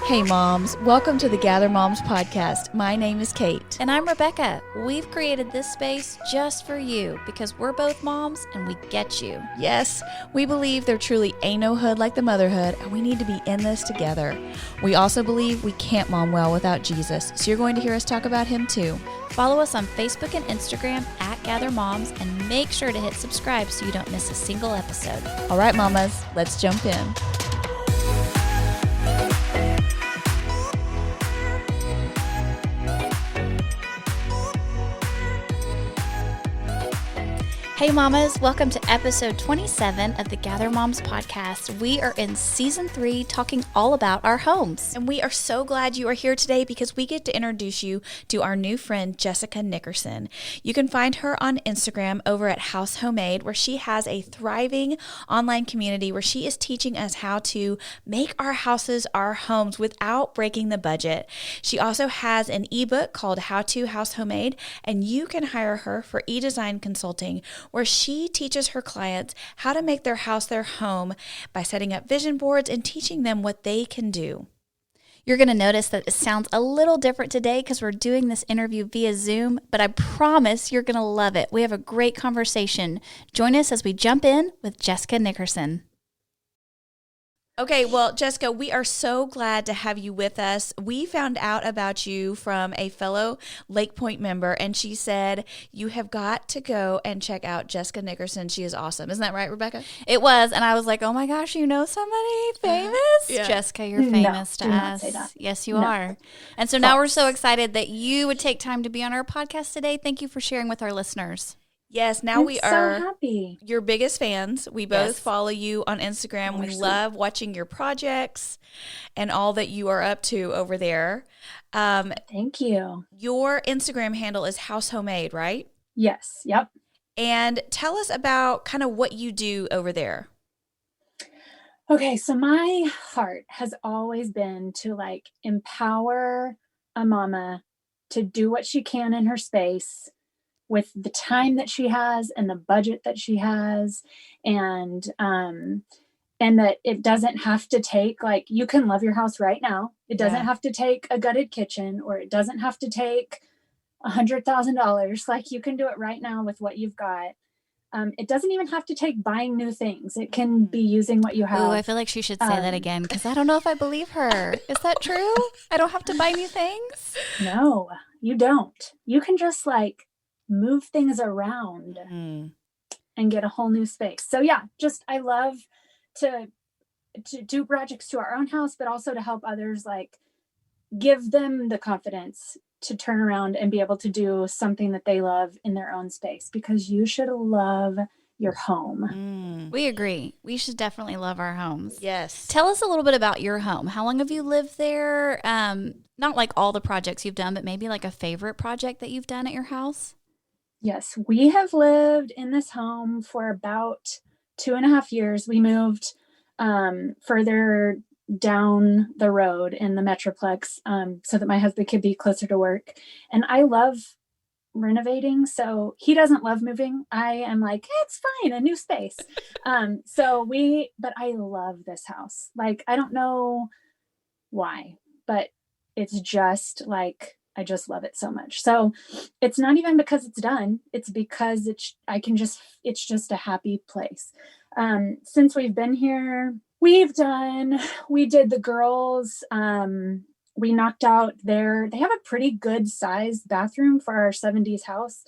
Hey moms, welcome to the Gather Moms podcast. My name is Kate. And I'm Rebecca. We've created this space just for you because we're both moms and we get you. Yes, we believe there truly ain't no hood like the motherhood, and we need to be in this together. We also believe we can't mom well without Jesus, so you're going to hear us talk about him too. Follow us on Facebook and Instagram at Gather Moms and make sure to hit subscribe so you don't miss a single episode. All right, mamas, let's jump in. Hey mamas, welcome to episode 27 of the Gather Moms podcast. We are in season 3 talking all about our homes. And we are so glad you are here today because we get to introduce you to our new friend, Jessica Nickerson. You can find her on Instagram over at House Homemade, where she has a thriving online community where she is teaching us how to make our houses our homes without breaking the budget. She also has an ebook called How to House Homemade, and you can hire her for e-design consulting, where she teaches her clients how to make their house their home by setting up vision boards and teaching them what they can do. You're going to notice that it sounds a little different today because we're doing this interview via Zoom, but I promise you're going to love it. We have a great conversation. Join us as we jump in with Jessica Nickerson. Okay, well, Jessica, we are so glad to have you with us. We found out about you from a fellow Lake Point member, and she said you have got to go and check out Jessica Nickerson. She is awesome. Isn't that right, Rebecca? It was, and I was like, oh my gosh, you know somebody famous? Yeah. Jessica, you're famous to us. Say that. Yes, you No. are. And so now we're so excited that you would take time to be on our podcast today. Thank you for sharing with our listeners. Yes, now I'm we so are happy. your biggest fans. We both Yes. follow you on Instagram. We Awesome. love watching your projects and all that you are up to over there. Thank you. Your Instagram handle is House Homemade, right? Yes. Yep. And tell us about kind of what you do over there. Okay. So my heart has always been to empower a mama to do what she can in her space with the time that she has and the budget that she has. And that it doesn't have to take, you can love your house right now. It doesn't Yeah. have to take a gutted kitchen, or it doesn't have to take $100,000. You can do it right now with what you've got. It doesn't even have to take buying new things. It can be using what you have. Ooh, I feel like she should say that again because I don't know if I believe her. Is that true? I don't have to buy new things? No, you don't. You can just move things around and get a whole new space. So yeah, I love to do projects to our own house, but also to help others, give them the confidence to turn around and be able to do something that they love in their own space, because you should love your home. We agree. We should definitely love our homes. Yes. Tell us a little bit about your home. How long have you lived there? Not like all the projects you've done, but maybe like a favorite project that you've done at your house? Yes, we have lived in this home for about 2.5 years. We moved further down the road in the Metroplex so that my husband could be closer to work. And I love renovating. So he doesn't love moving. I am it's fine, a new space. But I love this house. I don't know why, but it's just I just love it so much. So it's not even because it's done. It's because it's just a happy place. Since we've been here, we did the girls. We knocked out they have a pretty good sized bathroom for our 70s house.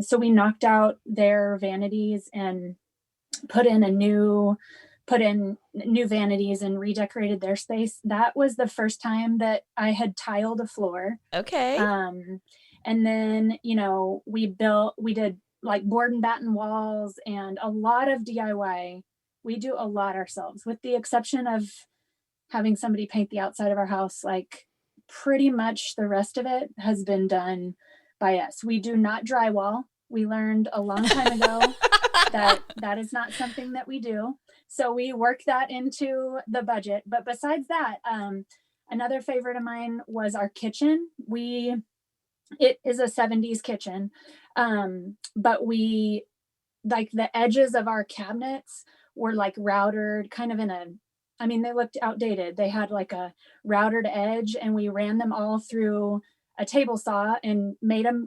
So we knocked out their vanities and put in new vanities and redecorated their space. That was the first time that I had tiled a floor. Okay. And then, we did board and batten walls and a lot of DIY. We do a lot ourselves, with the exception of having somebody paint the outside of our house. Pretty much the rest of it has been done by us. We do not drywall. We learned a long time ago that is not something that we do. So we work that into the budget. But besides that, another favorite of mine was our kitchen. It is a 70s kitchen. But the edges of our cabinets were routered kind of in I mean, they looked outdated. They had like a routed edge, and we ran them all through a table saw and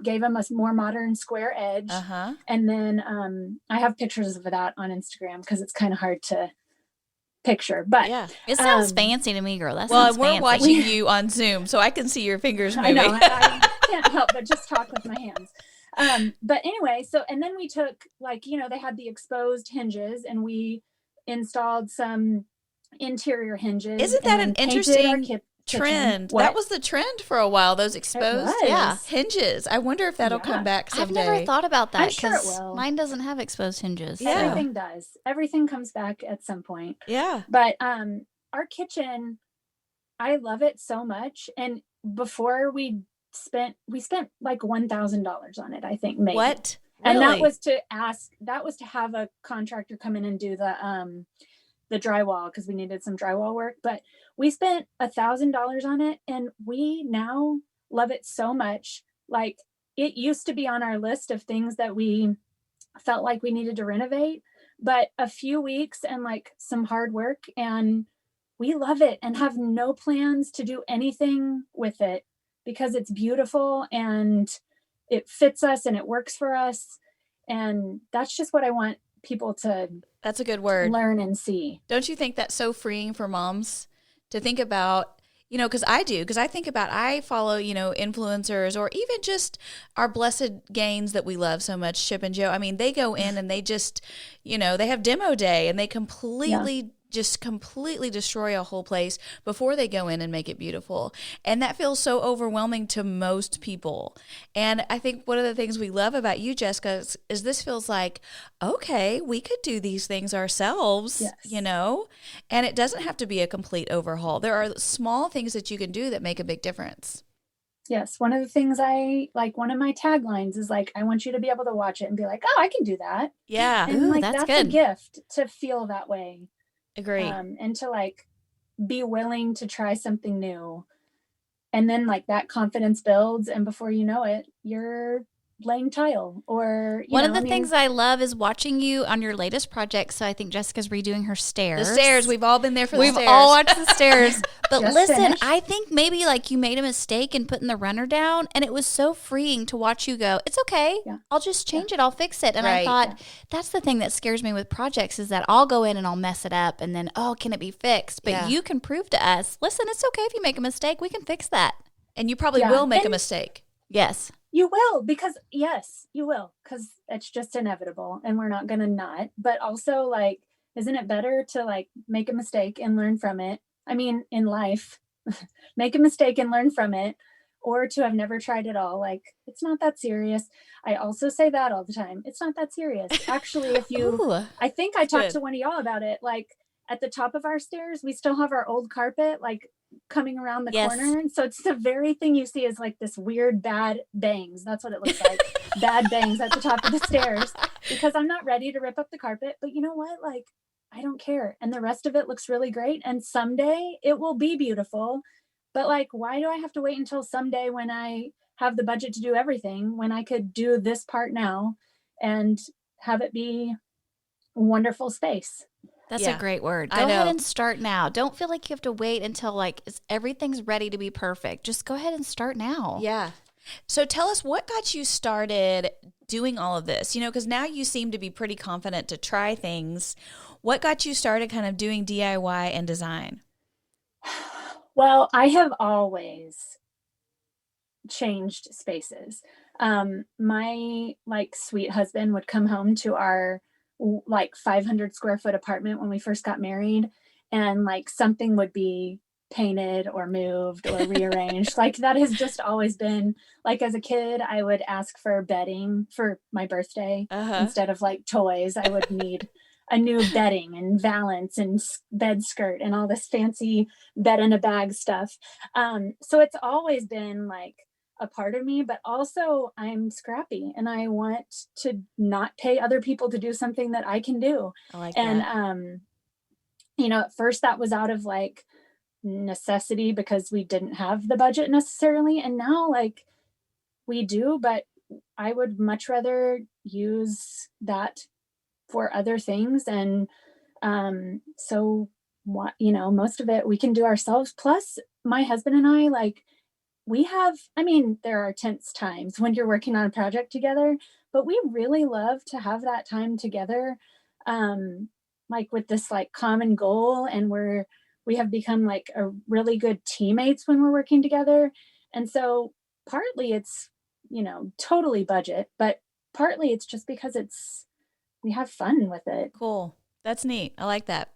gave them a more modern square edge. Uh-huh. And then I have pictures of that on Instagram because it's kind of hard to picture. But Yeah. It sounds fancy to me, girl. That Well, sounds and we're fancy. watching you on Zoom, so I can see your fingers I moving. know I can't help but just talk with my hands. But anyway, and then we took, like, they had the exposed hinges, and we installed some interior hinges. Isn't that an interesting trend? What? That was the trend for a while, those exposed was. hinges. I wonder if that'll come back someday. I've never thought about that I'm sure it because will. mine doesn't have exposed hinges. Yeah. Everything does. Everything comes back at some point. Yeah. But our kitchen, I love it so much. And before we spent like $1,000 on it, I think, maybe. What? And Really? that was to have a contractor come in and do the drywall, because we needed some drywall work. But we spent $1,000 on it, and we now love it so much. Like, it used to be on our list of things that we felt like we needed to renovate, but a few weeks and like some hard work, and we love it and have no plans to do anything with it because it's beautiful and it fits us and it works for us. And that's just what I want people to That's a good word. learn and see. Don't you think that's so freeing for moms to think about, because I follow, influencers, or even just our blessed gains that we love so much, Chip and Joe. I mean, they go in and they just, they have demo day, and they completely destroy a whole place before they go in and make it beautiful. And that feels so overwhelming to most people. And I think one of the things we love about you, Jessica, is this feels like, okay, we could do these things ourselves, Yes. and it doesn't have to be a complete overhaul. There are small things that you can do that make a big difference. Yes. One of the things one of my taglines is like, I want you to be able to watch it and be like, oh, I can do that. Yeah. And Ooh, like, that's that's good. a gift to feel that way. Agree. And to like be willing to try something new, and then like that confidence builds, and before you know it, you're laying tile. Or One of the things I love is watching you on your latest project. So I think Jessica's redoing her stairs. The stairs. We've all been there for the stairs. We've all watched the stairs. But Just listen, finished. I think maybe like you made a mistake in putting the runner down, and it was so freeing to watch you go, it's okay. Yeah. I'll just change it. I'll fix it. And Right. I thought that's the thing that scares me with projects is that I'll go in and I'll mess it up, and then, oh, can it be fixed? But Yeah. you can prove to us, listen, it's okay if you make a mistake. We can fix that. And you probably Yeah. will make a And- mistake. Yes. You will, because yes, you will, because it's just inevitable, and we're not going to not. But also, like, isn't it better to like make a mistake and learn from it? I mean, in life, make a mistake and learn from it, or to have never tried at all. Like, it's not that serious. I also say that all the time. It's not that serious. Actually, if you, Ooh. I think I talked Good. to one of y'all about it. Like, at the top of our stairs, we still have our old carpet, like coming around the Yes. corner. And so it's the very thing you see is like this weird bad bangs. That's what it looks like. Bad bangs at the top of the stairs, because I'm not ready to rip up the carpet. But you know what? Like, I don't care. And the rest of it looks really great. And someday it will be beautiful. But like, why do I have to wait until someday when I have the budget to do everything, when I could do this part now and have it be a wonderful space? That's Yeah. a great word. I Go ahead know. and start now. Don't feel like you have to wait until like everything's ready to be perfect. Just go ahead and start now. Yeah. So tell us, what got you started doing all of this? Because now you seem to be pretty confident to try things. What got you started kind of doing DIY and design? Well, I have always changed spaces. My like sweet husband would come home to our like 500 square foot apartment when we first got married, and like something would be painted or moved or rearranged. Like, that has just always been, like, as a kid, I would ask for bedding for my birthday. Uh-huh. Instead of like toys, I would need a new bedding and valance and bed skirt and all this fancy bed in a bag stuff. So it's always been like a part of me, but also I'm scrappy and I want to not pay other people to do something that I can do. I like And, that. at first that was out of like necessity because we didn't have the budget necessarily. And now like we do, but I would much rather use that for other things. And so most of it we can do ourselves. Plus my husband and I, like, there are tense times when you're working on a project together, but we really love to have that time together. Like with this like common goal, and we have become like a really good teammates when we're working together. And so partly it's, totally budget, but partly it's just because we have fun with it. Cool. That's neat. I like that.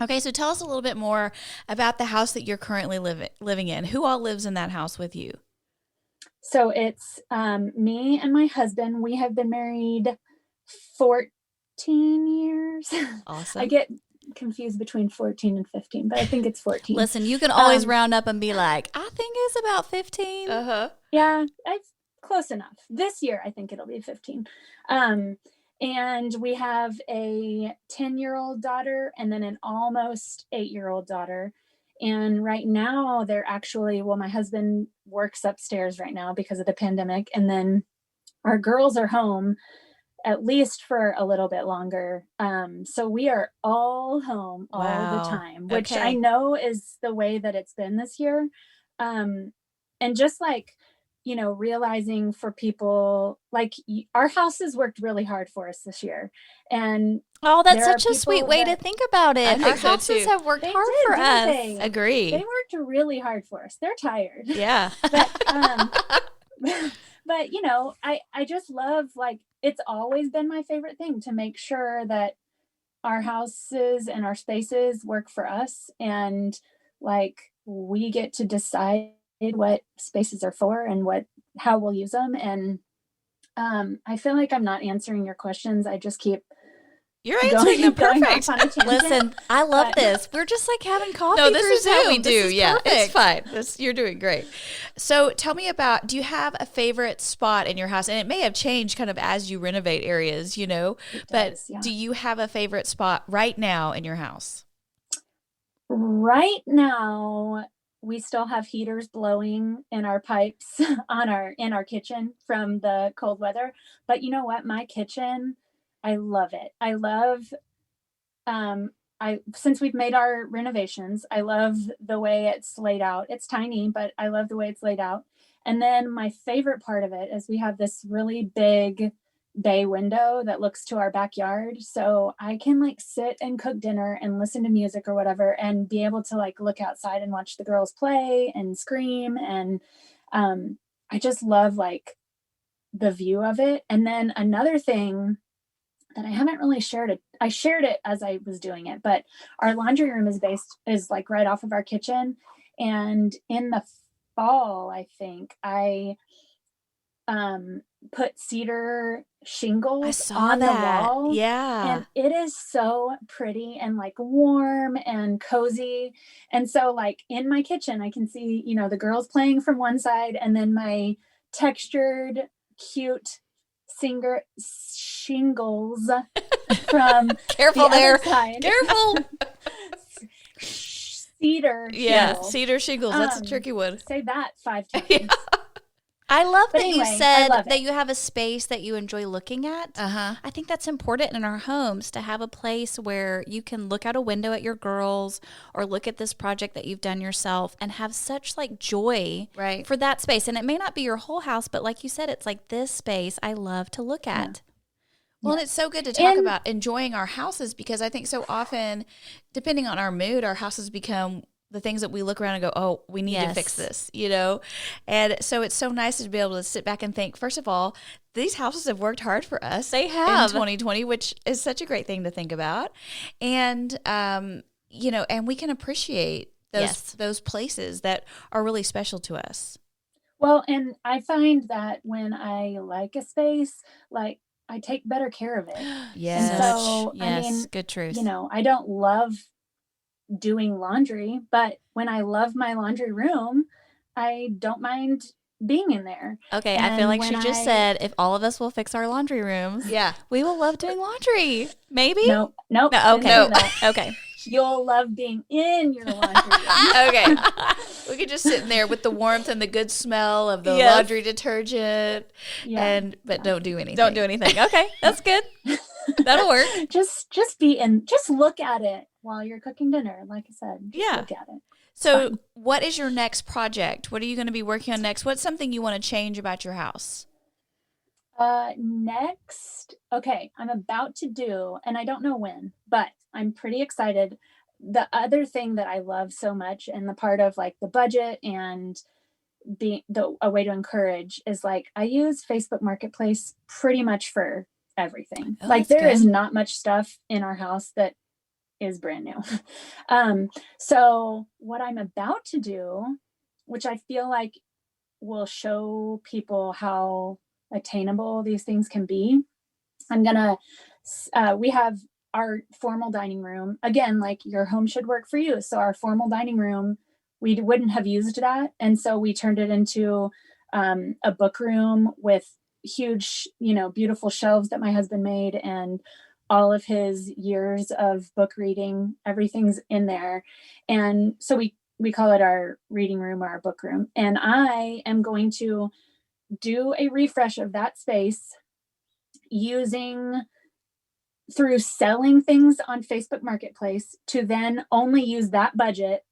Okay, so tell us a little bit more about the house that you're currently living in. Who all lives in that house with you? So it's me and my husband. We have been married 14 years. Awesome. I get confused between 14 and 15, but I think it's 14. Listen, you can always round up and be like, I think it's about 15. Uh-huh. Yeah, it's close enough. This year, I think it'll be 15. And we have a 10-year-old daughter and then an almost 8-year-old daughter. And right now they're actually, my husband works upstairs right now because of the pandemic. And then our girls are home at least for a little bit longer. So we are all home all the time, which I know is the way that it's been this year. And just like, realizing for people, like, our house has worked really hard for us this year. And that's such a sweet way to think about it. Our houses have worked hard for us. Agree. They worked really hard for us. They're tired. Yeah. But I just love, like, it's always been my favorite thing to make sure that our houses and our spaces work for us. And like, we get to decide what spaces are for and how we'll use them. And I feel like I'm not answering your questions. I just keep You're answering them perfect. Listen, I love this. We're just like having coffee. No, this is Zoom. how we do. Yeah, perfect. it's fine. You're doing great. So tell me do you have a favorite spot in your house? And it may have changed kind of as you renovate areas, but do you have a favorite spot right now in your house? Right now, we still have heaters blowing in our pipes in our kitchen from the cold weather. But you know what? My kitchen, I love it. I love, since we've made our renovations, I love the way it's laid out. It's tiny, but I love the way it's laid out. And then my favorite part of it is we have this really big bay window that looks to our backyard. So I can like sit and cook dinner and listen to music or whatever, and be able to like look outside and watch the girls play and scream. And I just love like the view of it. And then another thing that I haven't really shared it. I shared it as I was doing it, but our laundry room is like right off of our kitchen. And in the fall, I think I put cedar shingles on the wall. Yeah. And it is so pretty and like warm and cozy. And so like in my kitchen, I can see, the girls playing from one side, and then my textured, cute shingles from careful the there. Other side. Careful. Cedar. Yeah. Shingles. Cedar shingles. That's a tricky one. Say that 5 times. Yeah. I love But that anyway, you said I love that it. you have a space that you enjoy looking at. Uh-huh. I think that's important in our homes, to have a place where you can look out a window at your girls or look at this project that you've done yourself and have such like joy Right. for that space. And it may not be your whole house, but like you said, it's like this space I love to look at. Well, and it's so good to talk about enjoying our houses, because I think so often, depending on our mood, our houses become the things that we look around and go, oh, we need to fix this, And so it's so nice to be able to sit back and think, first of all, these houses have worked hard for us. They have. In 2020, which is such a great thing to think about. And, and we can appreciate those places that are really special to us. Well, and I find that when I like a space, like, I take better care of it. Yes. And so, yes. I mean, Good truth. I don't love doing laundry, but when I love my laundry room, I don't mind being in there. Okay, And I feel like she when just said, if all of us will fix our laundry rooms, we will love doing laundry. Maybe? Nope. No, okay. Didn't do that. Okay. You'll love being in your laundry room. Okay. We could just sit in there with the warmth and the good smell of the laundry detergent, but don't do anything. Don't do anything. Okay, that's good. That'll work. Just look at it while you're cooking dinner. Like I said, just look at it. So what is your next project? What are you going to be working on next? What's something you want to change about your house? Next, okay, I'm about to do, and I don't know when, but I'm pretty excited. The other thing that I love so much, and the part of like the budget and a way to encourage is like I use Facebook Marketplace pretty much for everything. Oh, like that's there is good. not much stuff in our house that is brand new. So what I'm about to do, which I feel like will show people how attainable these things can be. We have our formal dining room. Again, like your home should work for you. So our formal dining room, we wouldn't have used that. And so we turned it into a book room with huge, beautiful shelves that my husband made, and all of his years of book reading, everything's in there. And so we call it our reading room or our book room. And I am going to do a refresh of that space through selling things on Facebook Marketplace to then only use that budget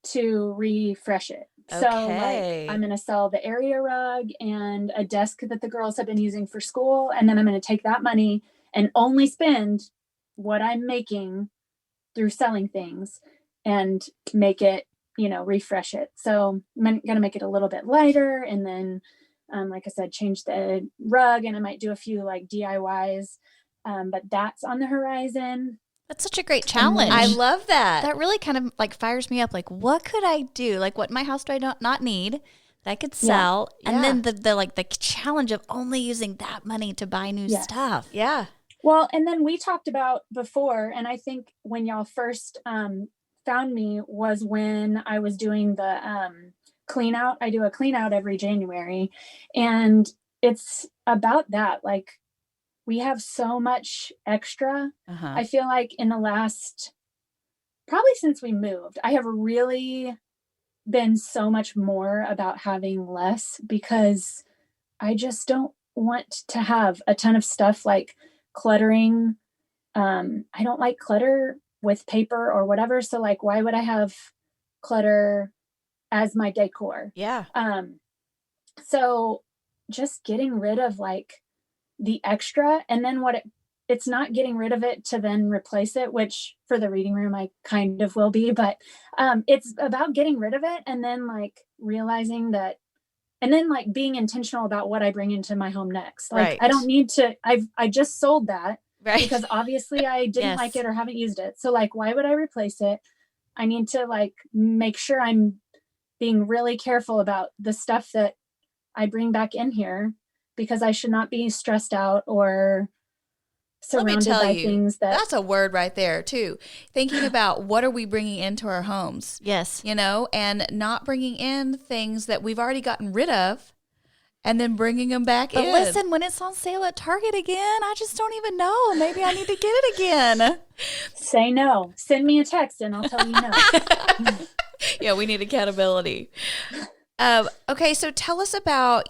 to refresh it. So like I'm going to sell the area rug and a desk that the girls have been using for school. And then I'm going to take that money and only spend what I'm making through selling things and make it, refresh it. So I'm going to make it a little bit lighter. And then, like I said, change the rug, and I might do a few like DIYs. But that's on the horizon. That's such a great challenge. I love that. That really kind of like fires me up. Like, what could I do? Like, what in my house do I not need that I could sell? Yeah. And then the challenge of only using that money to buy new stuff. Yeah. Well, and then we talked about before, and I think when y'all first found me was when I was doing the clean out. I do a clean out every January, and it's about that. Like, we have so much extra. I feel like in the last, probably since we moved, I have really been so much more about having less, because I just don't want to have a ton of stuff like cluttering. I don't like clutter with paper or whatever. So like, why would I have clutter as my decor? Yeah. So just getting rid of like the extra, and then it's not getting rid of it to then replace it, which for the reading room I kind of will be, but it's about getting rid of it and then like realizing that, and then like being intentional about what I bring into my home next. Like I don't need to, I just sold that because obviously I didn't like it or haven't used it. So like, why would I replace it? I need to like make sure I'm being really careful about the stuff that I bring back in here, because I should not be stressed out or surrounded by things that's a word right there too. Thinking about what are we bringing into our homes? Yes. And not bringing in things that we've already gotten rid of and then bringing them back in. But listen, when it's on sale at Target again, I just don't even know. Maybe I need to get it again. Say no. Send me a text and I'll tell you no. Yeah, we need accountability. Okay, so tell us about,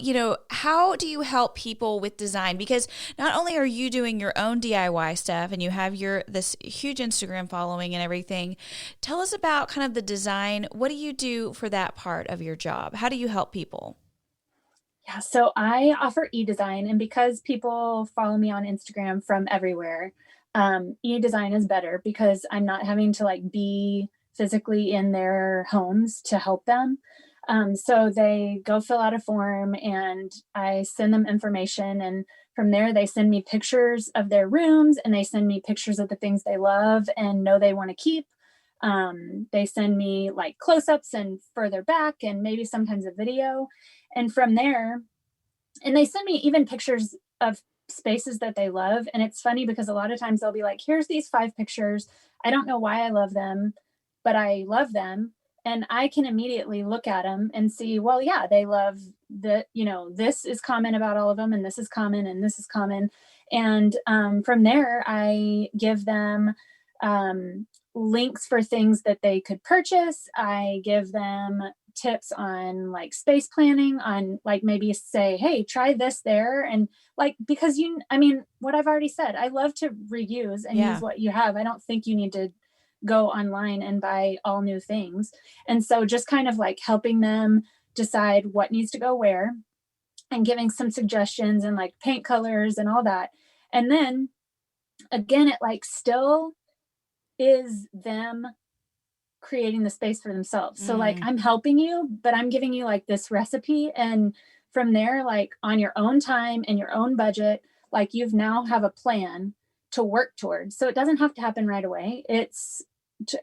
how do you help people with design? Because not only are you doing your own DIY stuff and you have this huge Instagram following and everything, tell us about kind of the design. What do you do for that part of your job? How do you help people? Yeah, so I offer e-design, and because people follow me on Instagram from everywhere, e-design is better because I'm not having to like be physically in their homes to help them. So they go fill out a form and I send them information, and from there they send me pictures of their rooms and they send me pictures of the things they love and know they want to keep. They send me like close-ups and further back and maybe sometimes a video. And from there, and they send me even pictures of spaces that they love. And it's funny because a lot of times they'll be like, here's these 5 pictures. I don't know why I love them, but I love them. And I can immediately look at them and see, well, yeah, they love this is common about all of them, and this is common, and this is common. And from there, I give them links for things that they could purchase. I give them tips on like space planning, on like maybe say, hey, try this there. And like, because what I've already said, I love to reuse and use what you have. I don't think you need to go online and buy all new things. And so just kind of like helping them decide what needs to go where and giving some suggestions and like paint colors and all that. And then again, it like still is them creating the space for themselves. So like, I'm helping you, but I'm giving you like this recipe. And from there, like on your own time and your own budget, like you've now have a plan to work towards. So it doesn't have to happen right away. It's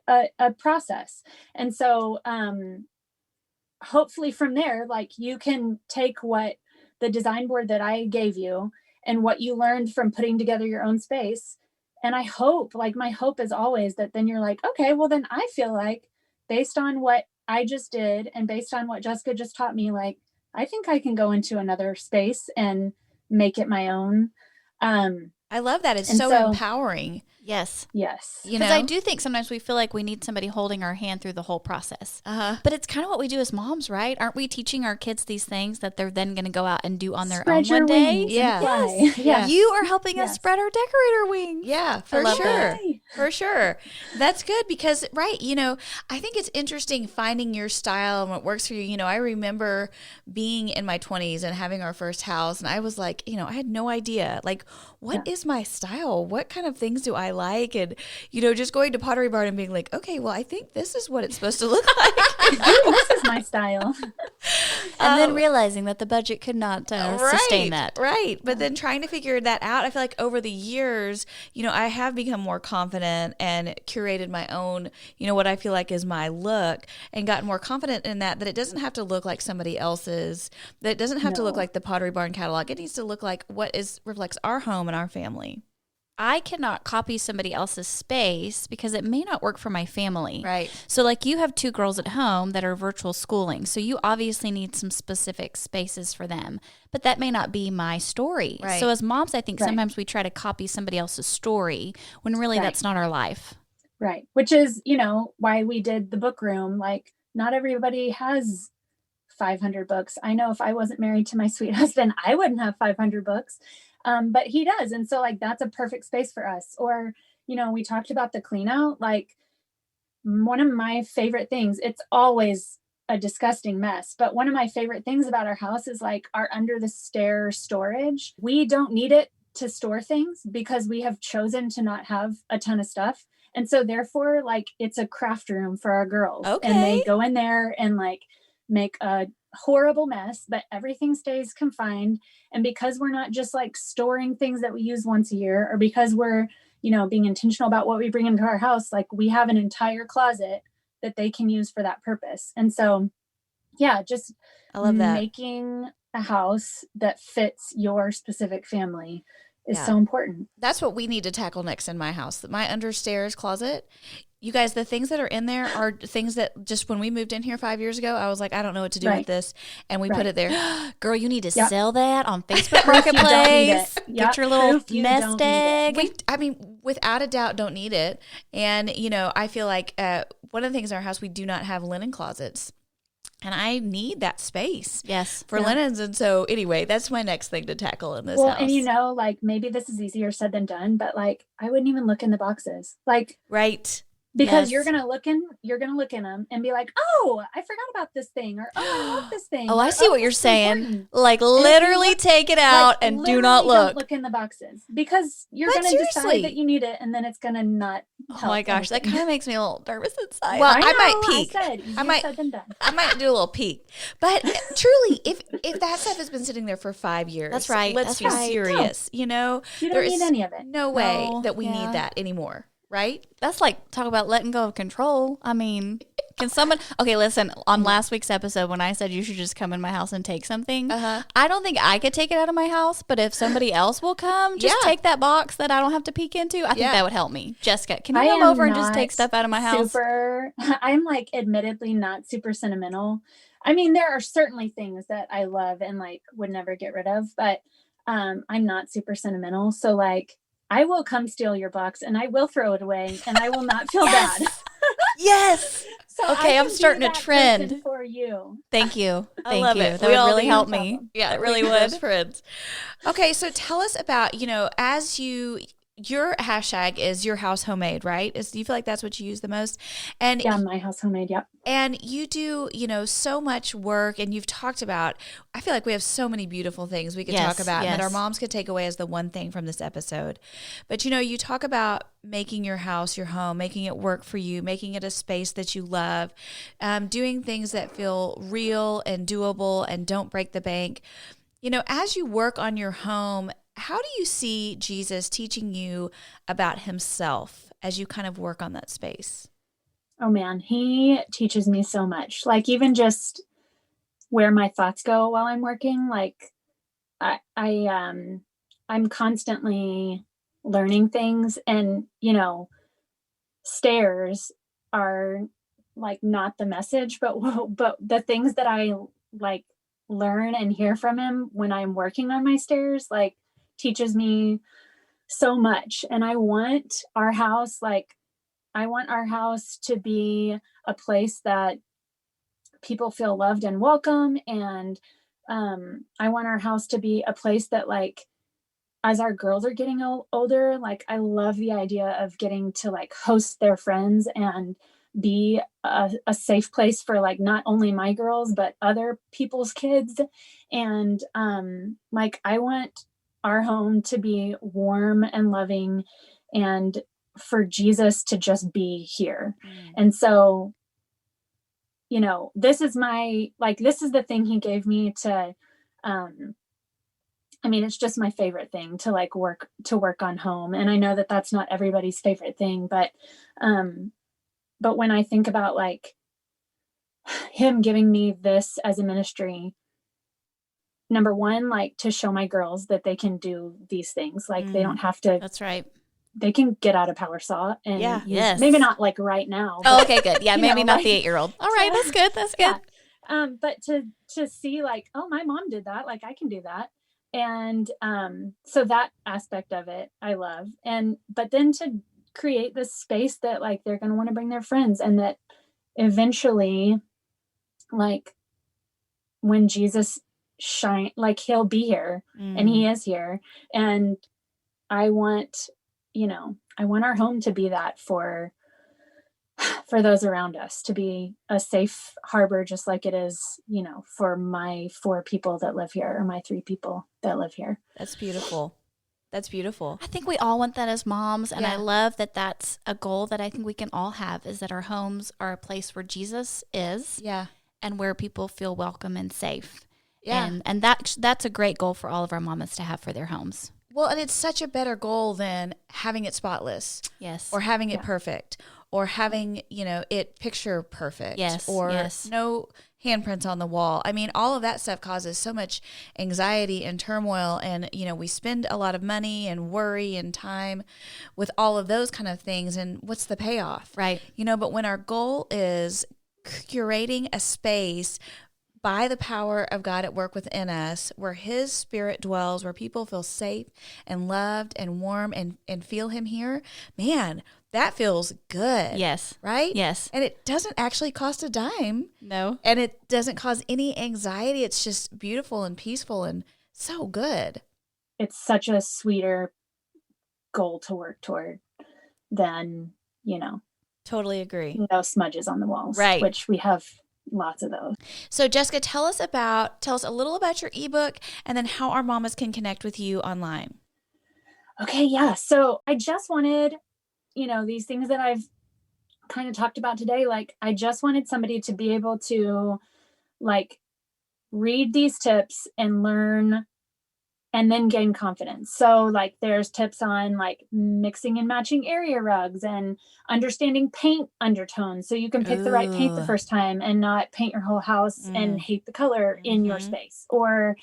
a process. And so hopefully from there, like you can take what the design board that I gave you and what you learned from putting together your own space. And I hope, like my hope is always that then you're like, okay, well then I feel like based on what I just did and based on what Jessica just taught me, like, I think I can go into another space and make it my own. I love that. It's so empowering. Yes. Yes. Because I do think sometimes we feel like we need somebody holding our hand through the whole process. But it's kind of what we do as moms, right? Aren't we teaching our kids these things that they're then going to go out and do on their own one day? Yes. Yes. You are helping us spread our decorator wings. Yeah, for sure. That. For sure. That's good because, right, I think it's interesting finding your style and what works for you. I remember being in my 20s and having our first house, and I was like, I had no idea. Like, what is my style? What kind of things do I like? And, just going to Pottery Barn and being like, okay, well, I think this is what it's supposed to look like. This is my style. And then realizing that the budget could not sustain that. Right. But then trying to figure that out, I feel like over the years, I have become more confident and curated my own, what I feel like is my look and gotten more confident in that it doesn't have to look like somebody else's, that it doesn't have to look like the Pottery Barn catalog. It needs to look like what reflects our home and our family. I cannot copy somebody else's space because it may not work for my family. Right. So like you have 2 girls at home that are virtual schooling. So you obviously need some specific spaces for them, but that may not be my story. Right. So as moms, I think sometimes we try to copy somebody else's story when really that's not our life. Right. Which is, why we did the book room. Like not everybody has 500 books. I know if I wasn't married to my sweet husband, I wouldn't have 500 books. But he does. And so like, that's a perfect space for us. Or, we talked about the clean out, like one of my favorite things, it's always a disgusting mess, but one of my favorite things about our house is like our under the stair storage. We don't need it to store things because we have chosen to not have a ton of stuff. And so therefore like it's a craft room for our girls. Okay. And they go in there and like make a horrible mess, but everything stays confined. And because we're not just like storing things that we use once a year, or because we're, being intentional about what we bring into our house, like we have an entire closet that they can use for that purpose. And so, just I love that. Making a house that fits your specific family is so important. That's what we need to tackle next in my house. My understairs closet. You guys, the things that are in there are things that just when we moved in here 5 years ago, I was like, I don't know what to do with this. And we put it there. Girl, you need to sell that on Facebook Marketplace. Get your little nest egg. Without a doubt, don't need it. And, I feel like one of the things in our house, we do not have linen closets. And I need that space for linens. And so anyway, that's my next thing to tackle in this house. And like maybe this is easier said than done, but like I wouldn't even look in the boxes. Like right. Because you're gonna look in them and be like, oh, I forgot about this thing, or oh, I love this thing. Oh, I see what you're saying. Important. Like literally take it out and do not look. Don't look in the boxes because you're gonna decide that you need it, and then it's gonna not. Oh my gosh, that kind of makes me a little nervous inside. Well, I might peek. I might do a little peek. But truly, if that stuff has been sitting there for 5 years, that's right. Let's be serious. You don't need any of it. No way that we need that anymore. Right? That's like, talk about letting go of control. I mean, can someone, okay, listen, on last week's episode when I said you should just come in my house and take something, I don't think I could take it out of my house, but if somebody else will come, just take that box that I don't have to peek into, I think that would help me. Jessica, can you come over and just take stuff out of my house? I'm like admittedly not super sentimental. I mean, there are certainly things that I love and like would never get rid of, but I'm not super sentimental. So like, I will come steal your box and I will throw it away and I will not feel bad. Yes. So So Okay, I I'm can be starting a that person trend. for you. Thank you. I Thank love you. it. That We would all really need help no me. problem. Yeah, That we really need those would. friends. Okay, so tell us about, as your hashtag is your house homemade, right? Do you feel like that's what you use the most? And Yeah, my house homemade. Yep. and you do, so much work, and you've talked about, I feel like we have so many beautiful things we could talk Yes, about and that our yes. moms could take away as the one thing from this episode. But, you talk about making your house your home, making it work for you, making it a space that you love, doing things that feel real and doable and don't break the bank. As you work on your home, how do you see Jesus teaching you about himself as you kind of work on that space? Oh man, he teaches me so much. Like even just where my thoughts go while I'm working, like I'm constantly learning things, and stairs are like not the message, but the things that I like learn and hear from him when I'm working on my stairs like teaches me so much. And I want our house to be a place that people feel loved and welcome. And I want our house to be a place that, like, as our girls are getting older, like, I love the idea of getting to like host their friends and be a safe place for like not only my girls, but other people's kids. And like, I want our home to be warm and loving and for Jesus to just be here. And so, this is the thing he gave me to, it's just my favorite thing to like work on home. And I know that that's not everybody's favorite thing, but when I think about like him giving me this as a ministry, number one, like to show my girls that they can do these things. Like they don't have to, That's right. they can get out a power saw and Yeah. Yes. maybe not like right now. Oh, but, okay, good. Yeah, you maybe know, not like, the 8-year-old. All right, that's good. That's good. Yeah. But to see like, oh, my mom did that, like I can do that. And so that aspect of it I love. But then to create this space that like they're going to want to bring their friends, and that eventually, like, when Jesus shine, like he'll be here, and he is here. And I want our home to be that for those around us, to be a safe harbor, just like it is, for my 4 people that live here, or my 3 people that live here. That's beautiful. That's beautiful. I think we all want that as moms, and Yeah. I love that that's a goal that I think we can all have, is that our homes are a place where Jesus is, Yeah. and where people feel welcome and safe. Yeah. And that's a great goal for all of our mamas to have for their homes. Well, and it's such a better goal than having it spotless, Yes. or having it perfect, or having, it picture perfect, Yes, or yes. no handprints on the wall. I mean, all of that stuff causes so much anxiety and turmoil, and, we spend a lot of money and worry and time with all of those kind of things, and what's the payoff? Right. But when our goal is curating a space by the power of God at work within us, where his spirit dwells, where people feel safe and loved and warm and feel him here, man, that feels good. Yes. Right? Yes. And it doesn't actually cost a dime. No. And it doesn't cause any anxiety. It's just beautiful and peaceful and so good. It's such a sweeter goal to work toward than, Totally agree. no smudges on the walls, Right. which we have lots of those. So Jessica, tell us a little about your ebook, and then how our mamas can connect with you online. Okay, yeah. So I just wanted, these things that I've kind of talked about today, like I just wanted somebody to be able to like read these tips and learn, and then gain confidence. So like there's tips on like mixing and matching area rugs, and understanding paint undertones, so you can pick the right paint the first time and not paint your whole house and hate the color in your space. Or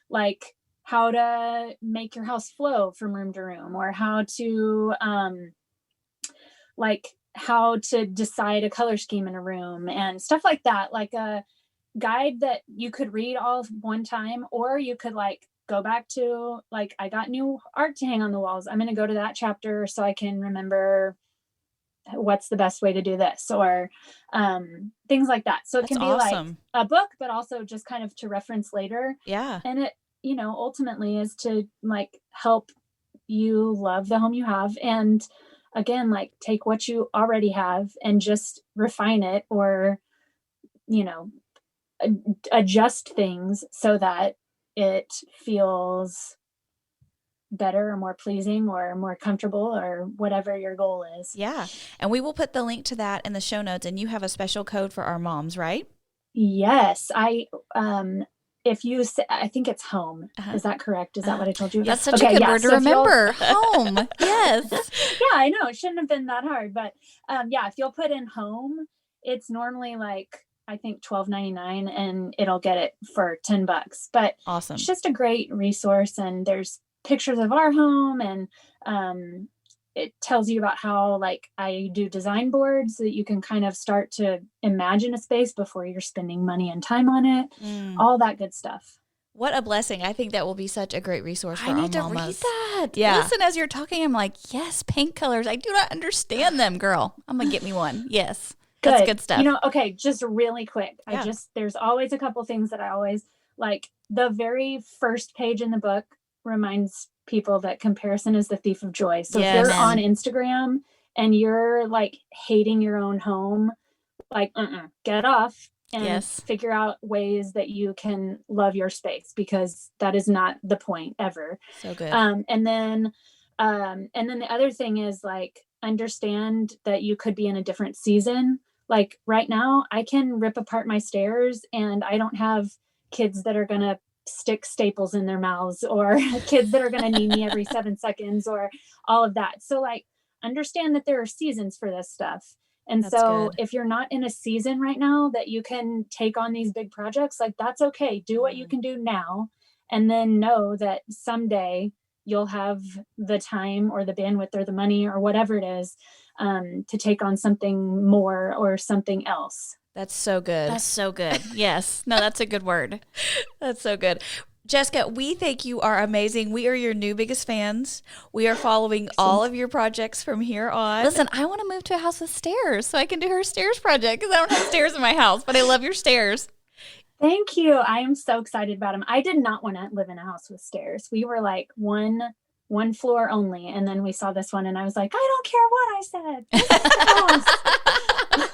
like how to make your house flow from room to room, or how to how to decide a color scheme in a room and stuff like that. Like a guide that you could read all one time, or you could like go back to, like, I got new art to hang on the walls, I'm going to go to that chapter so I can remember what's the best way to do this, or things like that. So it That's can be awesome. like a book, but also just kind of to reference later. Yeah. And it, ultimately is to like help you love the home you have. And again, like take what you already have and just refine it, or, adjust things so that it feels better or more pleasing or more comfortable, or whatever your goal is. Yeah. And we will put the link to that in the show notes, and you have a special code for our moms, right? Yes. If you say, I think it's home. Is that correct? Is that what I told you? That's such a good word to remember. Home. Yes. Yeah, I know. It shouldn't have been that hard, but if you'll put in home, it's normally like, I think $12.99, and it'll get it for $10. But awesome. It's just a great resource, and there's pictures of our home, and it tells you about how like I do design boards so that you can kind of start to imagine a space before you're spending money and time on it. All that good stuff. What a blessing. I think that will be such a great resource for our mamas. I need to read that. Yeah. Listen, as you're talking, I'm like, yes, paint colors. I do not understand them, girl. I'm going to get me one. Yes. Good. That's good stuff. Okay, just really quick. Yeah. There's always a couple things that I always like. The very first page in the book reminds people that comparison is the thief of joy. So if you're on Instagram and you're like hating your own home, like, get off and figure out ways that you can love your space, because that is not the point ever. So good. And then the other thing is like, understand that you could be in a different season. Like right now I can rip apart my stairs, and I don't have kids that are going to stick staples in their mouths, or kids that are going to need me every 7 seconds, or all of that. So like, understand that there are seasons for this stuff. And that's so good. If you're not in a season right now that you can take on these big projects, like that's okay. Do what you can do now. And then know that someday you'll have the time or the bandwidth or the money or whatever it is to take on something more or something else. That's so good. That's so good. Yes. No, that's a good word. That's so good. Jessica, we think you are amazing. We are your new biggest fans. We are following all of your projects from here on. Listen, I want to move to a house with stairs so I can do her stairs project, because I don't have stairs in my house, but I love your stairs. Thank you. I am so excited about them. I did not want to live in a house with stairs. We were like one floor only. And then we saw this one and I was like, I don't care what I said. This is the house.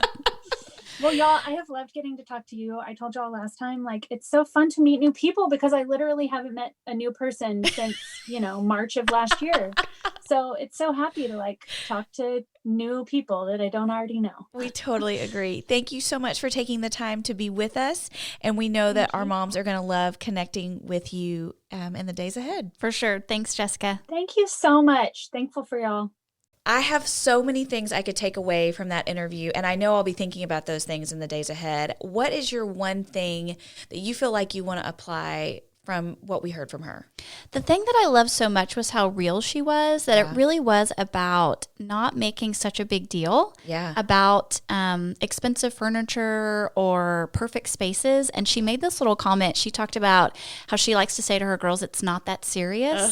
Well, y'all, I have loved getting to talk to you. I told y'all last time, like, it's so fun to meet new people, because I literally haven't met a new person since, March of last year. So it's so happy to like talk to new people that I don't already know. We totally agree. Thank you so much for taking the time to be with us. And we know that our moms are going to love connecting with you in the days ahead. For sure. Thanks, Jessica. Thank you so much. Thankful for y'all. I have so many things I could take away from that interview, and I know I'll be thinking about those things in the days ahead. What is your one thing that you feel like you want to apply from what we heard from her? The thing that I loved so much was how real she was, that it really was about not making such a big deal about expensive furniture or perfect spaces. And she made this little comment. She talked about how she likes to say to her girls, it's not that serious.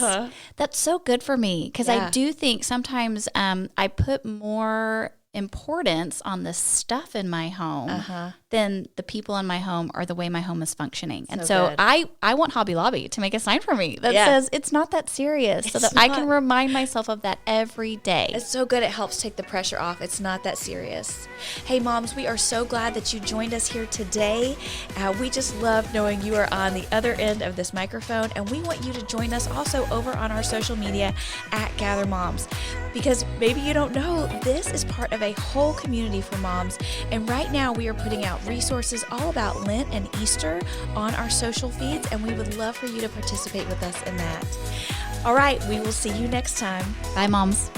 That's so good for me, because I do think sometimes I put more importance on the stuff in my home than the people in my home or the way my home is functioning. And so I want Hobby Lobby to make a sign for me that says it's not that serious, so that I can remind myself of that every day. It's so good. It helps take the pressure off. It's not that serious. Hey, moms, we are so glad that you joined us here today. We just love knowing you are on the other end of this microphone, and we want you to join us also over on our social media at Gather Moms, because maybe you don't know, this is part of a whole community for moms. And right now we are putting out resources all about Lent and Easter on our social feeds, and we would love for you to participate with us in that. All right, we will see you next time. Bye, moms.